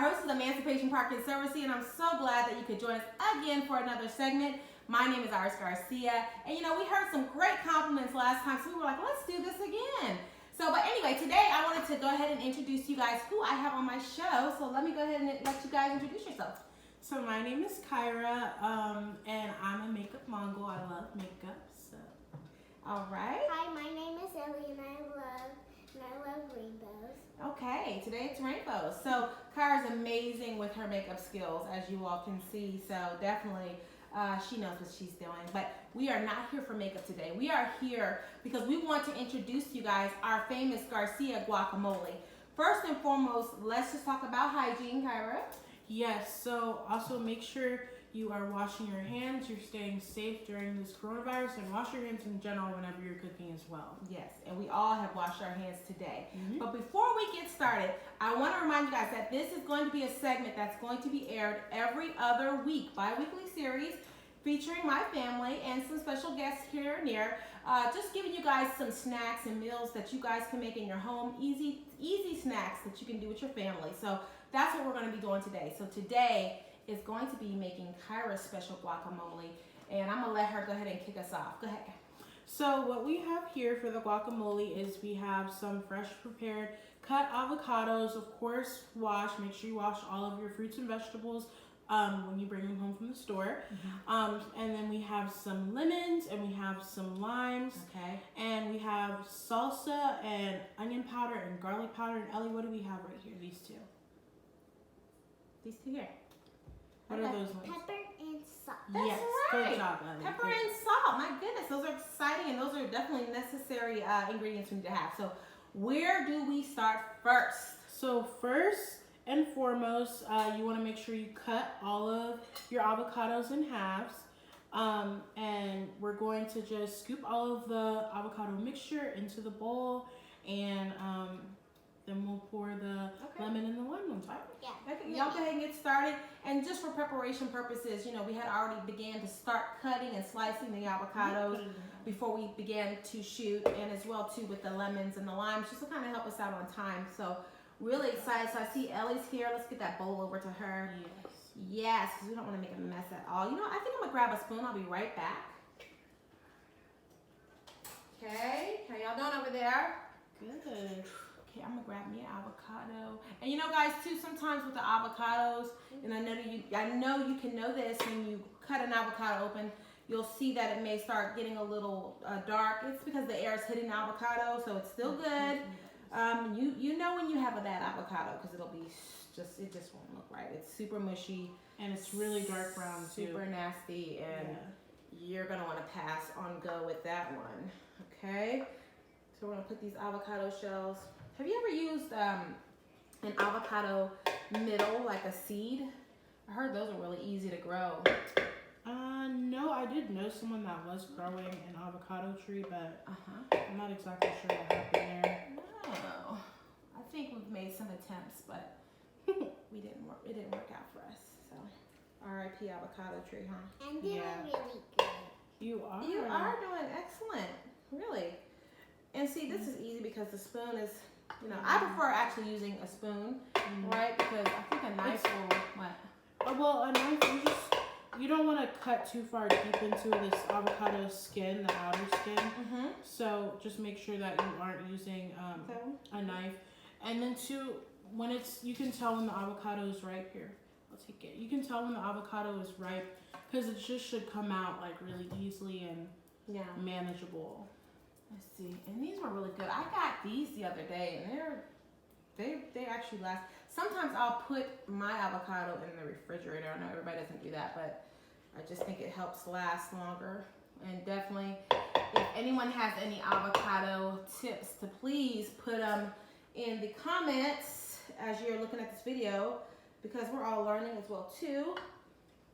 host is Emancipation Park Conservancy, and I'm so glad that you could join us again for another segment. My name is Garcia, and we heard some great compliments last time, so we were like, let's do this again. But anyway, today I wanted to go ahead and introduce you guys who I have on my show. So let me go ahead and let you guys introduce yourselves. So my name is Kyra, and I'm a makeup mongol. I love makeup. So, all right. Hi, my name is Ellie, and I love rainbows. Okay, today it's rainbows. So Kyra's amazing with her makeup skills, as you all can see. So definitely, she knows what she's doing. But we are not here for makeup today. We are here because we want to introduce to you guys our famous Garcia guacamole. First and foremost, let's just talk about hygiene, Kyra. Yes, so also make sure you are washing your hands, you're staying safe during this coronavirus, and wash your hands in general whenever you're cooking as well. Yes, and we all have washed our hands today. Mm-hmm. But before we get started, I want to remind you guys that this is going to be a segment that's going to be aired every other week, bi-weekly series featuring my family and some special guests here and there. Just giving you guys some snacks and meals that you guys can make in your home, easy snacks that you can do with your family. So that's what we're going to be doing today. So today is going to be making Kyra's special guacamole, and I'm going to let her go ahead and kick us off. Go ahead. So what we have here for the guacamole is we have some fresh prepared cut avocados, of course make sure you wash all of your fruits and vegetables when you bring them home from the store. Mm-hmm. And then we have some lemons, and we have some limes. Okay. And we have salsa and onion powder and garlic powder. And Ellie, what do we have right here? These two. These two here. What are those ones? Pepper and salt. That's yes, right. Good job, Ellie. Pepper and salt. My goodness, those are exciting, and those are definitely necessary ingredients we need to have. So where do we start first? So first and foremost, you want to make sure you cut all of your avocados in halves. And we're going to just scoop all of the avocado mixture into the bowl, and then we'll pour the lemon and the lime on top. Yeah. Y'all go ahead and get started. And just for preparation purposes, we had already began to start cutting and slicing the avocados before we began to shoot, and as well too with the lemons and the limes, just to kind of help us out on time. So really excited. So I see Ellie's here. Let's get that bowl over to her. Yes, because we don't want to make a mess at all. I think I'm gonna grab a spoon. I'll be right back. Okay, how y'all doing over there? Good. Okay, I'm gonna grab me an avocado. And guys, too, sometimes with the avocados, and I know you can know this when you cut an avocado open, you'll see that it may start getting a little dark. It's because the air is hitting the avocado, so it's still good. You know when you have a bad avocado, because it just won't look right. It's super mushy, and it's really dark brown too. Super nasty, and you're gonna want to pass on go with that one. Okay, so we're gonna put these avocado shells. Have you ever used an avocado middle, like a seed? I heard those are really easy to grow. No, I did know someone that was growing an avocado tree, but I'm not exactly sure what happened there. No, I think we've made some attempts, but it didn't work out for us. So, R.I.P. avocado tree, huh? I'm doing really good. You are. You are doing excellent, really. And see, this is easy because the spoon is, I prefer actually using a spoon, right? Because I think a knife will, what? Well, a knife, you don't want to cut too far deep into this avocado skin, the outer skin. Mm-hmm. So just make sure that you aren't using a knife. And then too, you can tell when the avocado is ripe. Here, I'll take it. You can tell when the avocado is ripe because it just should come out like really easily and manageable. Let's see. And these were really good. I got these the other day, and they actually last. Sometimes I'll put my avocado in the refrigerator. I know everybody doesn't do that, but I just think it helps last longer. And definitely, if anyone has any avocado tips, to please put them in the comments as you're looking at this video, because we're all learning as well too.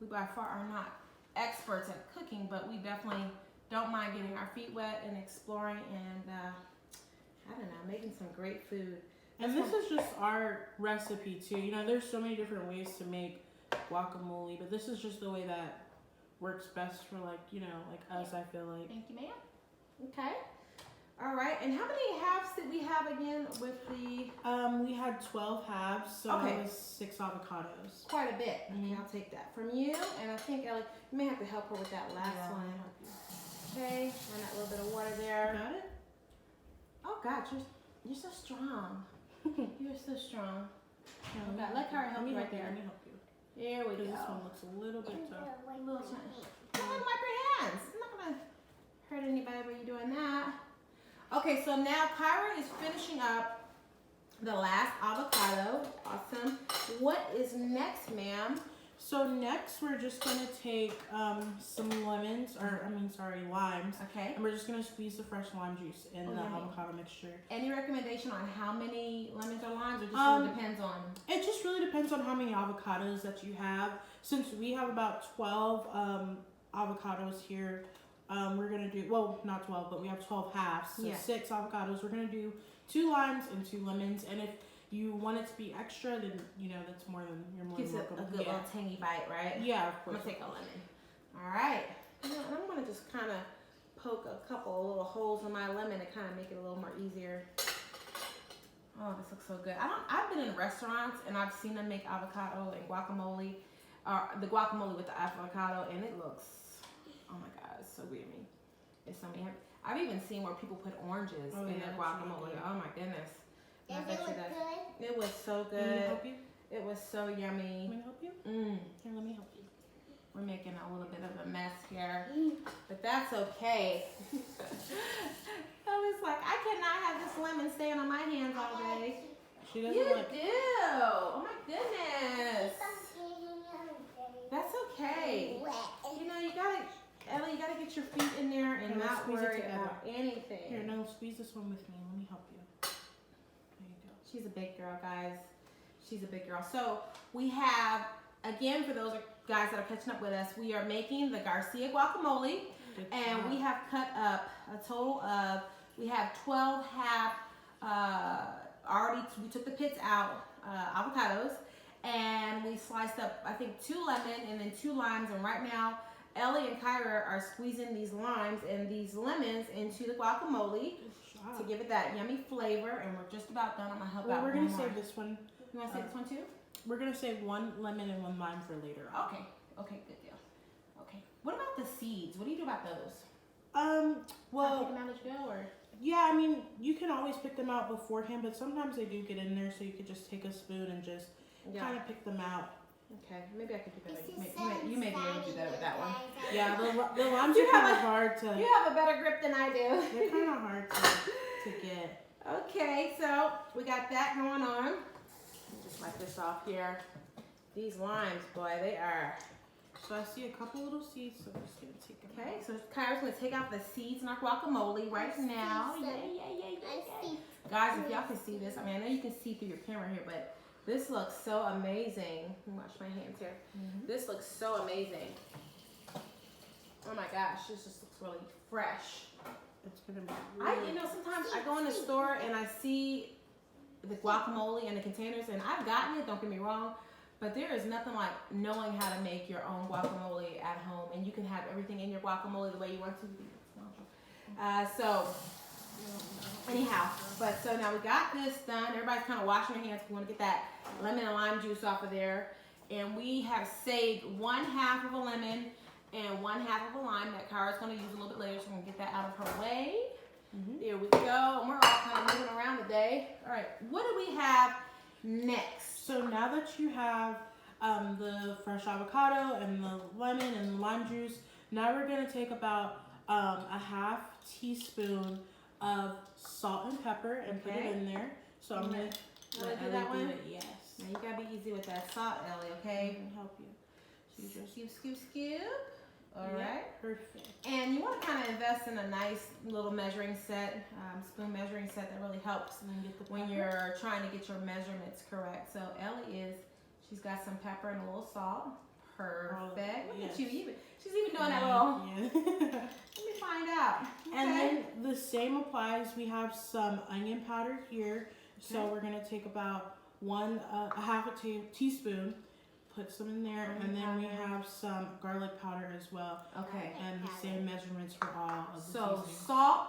We by far are not experts at cooking, but we definitely don't mind getting our feet wet and exploring and making some great food. And this is just our recipe too. There's so many different ways to make guacamole, but this is just the way that works best for like us, I feel like. Thank you, ma'am. Okay. All right, and how many halves did we have again with the? We had 12 halves, so Okay. that was 6 avocados. Quite a bit. Okay, I'll take that from you, and I think Ellie, you may have to help her with that last Yeah. one. Okay, and that little bit of water there. Got it? Oh God, you're so strong. You're so strong. Yeah, Okay, let Kara help you right there. Let me help you. There we go. Because this one looks a little bit tough. A little tiny. Go ahead and wipe your hands. It's not gonna hurt anybody when you're doing that. Okay, so now Kyra is finishing up the last avocado. Awesome. What is next, ma'am? So next we're just gonna take some limes, limes. Okay. And we're just gonna squeeze the fresh lime juice in the yummy. avocado mixture. Any recommendation on how many lemons or limes? It just really depends on. It just really depends on how many avocados that you have. Since we have about 12 avocados here, we're gonna do, well, not 12, but we have 12 halves, so Yeah. 6 avocados. We're gonna do 2 limes and 2 lemons, and if you want it to be extra, then that's more than you're more Gives than it welcome. a good little tangy bite, right? Yeah, of I'm course. gonna take a lemon. All right. And I'm gonna just kind of poke a couple of little holes in my lemon to kind of make it a little more easier. Oh, this looks so good. I've been in restaurants and I've seen them make avocado and guacamole, or the guacamole with the avocado, and it looks, oh my God, it's so yummy. It's so yummy. I've even seen where people put oranges in their that's guacamole. really good. Oh my goodness. Does I it bet you look that- good? It was so Let me good. help you? It was so yummy. Let me help you? Mm. Here, let me help you. We're making a little bit of a mess here, but that's okay. I was like, I cannot have this lemon staying on my hands all day. She You doesn't like. do. Oh my goodness. That's okay. Ellie, you gotta get your feet in there and Okay, let's not squeeze it worry together. about anything. Here, no, squeeze this one with me. Let me help you. There you go. She's a big girl, guys. She's a big girl. So we have, again, for those guys that are catching up with us, we are making the Garcia guacamole. Good And job. we have cut up a total of, we have 12 half, we took the pits out, avocados, and we sliced up, I think, 2 lemon and then 2 limes. And right now, Ellie and Kyra are squeezing these limes and these lemons into the guacamole to give it that yummy flavor. And we're just about done. I'm gonna help Well, out we're one gonna more. save this one. You wanna save this one too? We're gonna save 1 lemon and 1 lime for later on. Okay, good deal. Okay. What about the seeds? What do you do about those? Well, Take them out as you go, or? yeah, I mean, you can always pick them out beforehand, but sometimes they do get in there, so you could just take a spoon and just kind of pick them out. Okay, maybe I could do better. You may be able to do better with that one. Yeah, the limes You are kind have of hard to. You have a better grip than I do. They're kind of hard to get. Okay, so we got that going on. Just wipe this off here. These limes, boy, they are. So I see a couple little seeds, so I'm just gonna take them. Okay, so Kyra's gonna take out the seeds in our guacamole right now. some. Yeah. Guys, if y'all can see this, I mean, I know you can see through your camera here, but this looks so amazing. Let me wash my hands here. This looks so amazing. Oh my gosh, this just looks really fresh. It's gonna be. Sometimes I go in the store and I see the guacamole in the containers, and I've gotten it. Don't get me wrong, but there is nothing like knowing how to make your own guacamole at home, and you can have everything in your guacamole the way you want to. Anyhow, so now we got this done. Everybody's kind of washing their hands. We want to get that lemon and lime juice off of there, and we have saved 1/2 of a lemon and 1/2 of a lime that Kyra's going to use a little bit later, so we're going to get that out of her way. There we go. And we're all kind of moving around today. All right, what do we have next? So now that you have the fresh avocado and the lemon and the lime juice, now we're gonna take about a 1/2 teaspoon of salt and pepper and put it in there. So I'm gonna let do that Ellie do one? it. Yes. Now you gotta be easy with that salt, Ellie. I Okay. can help you. So you just Scoop. All right. Perfect. And you want to kind of invest in a nice little measuring set, spoon measuring set that really helps And then get the when pepper. you're trying to get your measurements correct. So Ellie she's got some pepper and a little salt. Perfect. Look at you. She's even doing that little. Yeah. Let me find out. Okay. And then the same applies. We have some onion powder here. So Okay. we're gonna take about a 1/2 teaspoon, put some in there, Onion and then we powder. have some garlic powder as well. Okay. And the same measurements for all of the So seasonings. salt,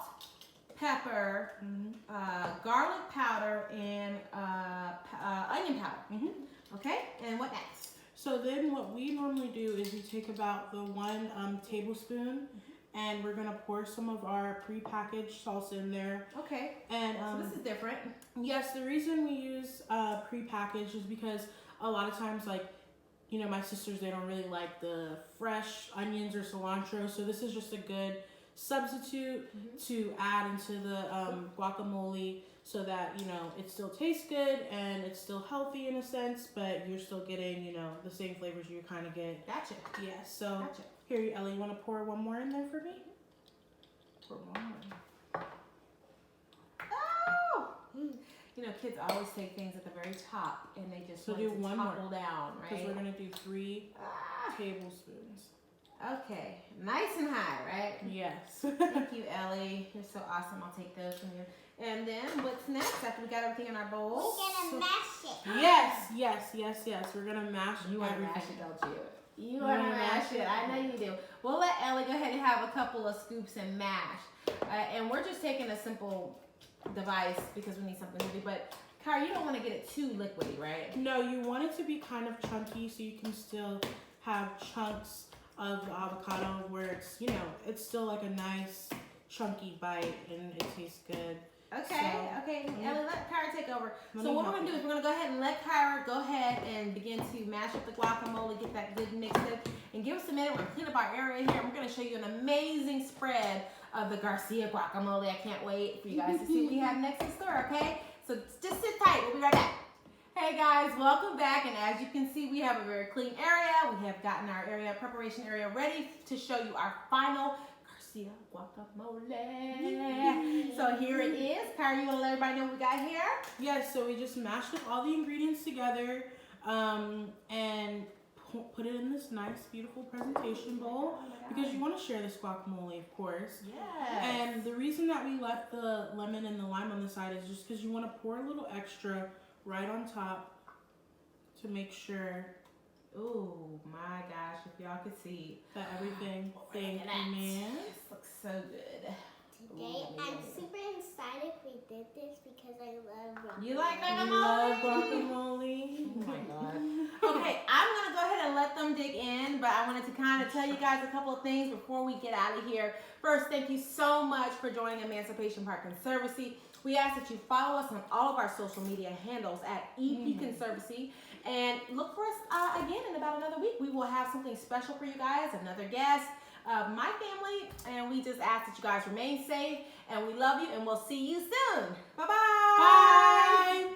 pepper, garlic powder, and onion powder. Okay, and what next? So then what we normally do is we take about the 1 tablespoon and we're gonna pour some of our prepackaged salsa in there. Okay, And so this is different. yes, the reason we use prepackaged is because a lot of times, like, you know, my sisters, they don't really like the fresh onions or cilantro, so this is just a good substitute to add into the guacamole so that, you know, it still tastes good and it's still healthy in a sense, but you're still getting, you know, the same flavors you kind of get. Gotcha. Yeah, so Gotcha. here, Ellie, you want to pour one more in there for me? Pour one more. Oh! You know, kids always take things at the very top and they just So want do to one topple more. down, right? Because we're going to do 3 tablespoons. Okay, nice and high, right? Yes. Thank you, Ellie. You're so awesome. I'll take those from you. And then what's next after we got everything in our bowl? We're gonna mash it. Yes. We're going to mash You want to everything. mash it, don't you? You want to mash it. I know you do. We'll let Ellie go ahead and have a couple of scoops and mash. And we're just taking a simple device because we need something to do. But, Kara, you don't want to get it too liquidy, right? No, you want it to be kind of chunky so you can still have chunks of the avocado where it's, you know, it's still like a nice chunky bite and it tastes good. Okay, So, okay. Ellie, let Kyra take over. Let So me what we're help gonna do you. is we're gonna go ahead and let Kyra go ahead and begin to mash up the guacamole, get that good mix in, and give us a minute. We're gonna clean up our area here. We're gonna show you an amazing spread of the Garcia guacamole. I can't wait for you guys to see what we have next in store, okay? So just sit tight, we'll be right back. Hey guys, welcome back, and as you can see, we have a very clean area. We have gotten our preparation area ready to show you our final Garcia guacamole. So here it is. Kyra, you wanna let everybody know what we got here? Yes, so we just mashed up all the ingredients together and put it in this nice, beautiful presentation bowl because you want to share this guacamole, of course. Yes. And the reason that we left the lemon and the lime on the side is just because you want to pour a little extra right on top to make sure Oh my gosh, if y'all could see. that everything Look at that. man. This looks so good. Today, I'm super excited we did this because I love guacamole. You like I guacamole? love guacamole. Oh my god. Okay, I'm gonna go ahead and let them dig in, but I wanted to kind of tell you guys a couple of things before we get out of here. First, thank you so much for joining Emancipation Park Conservancy. We ask that you follow us on all of our social media handles at EP Conservancy, and look for us again in about another week. We will have something special for you guys, another guest, my family, and we just ask that you guys remain safe, and we love you, and we'll see you soon. Bye-bye. Bye.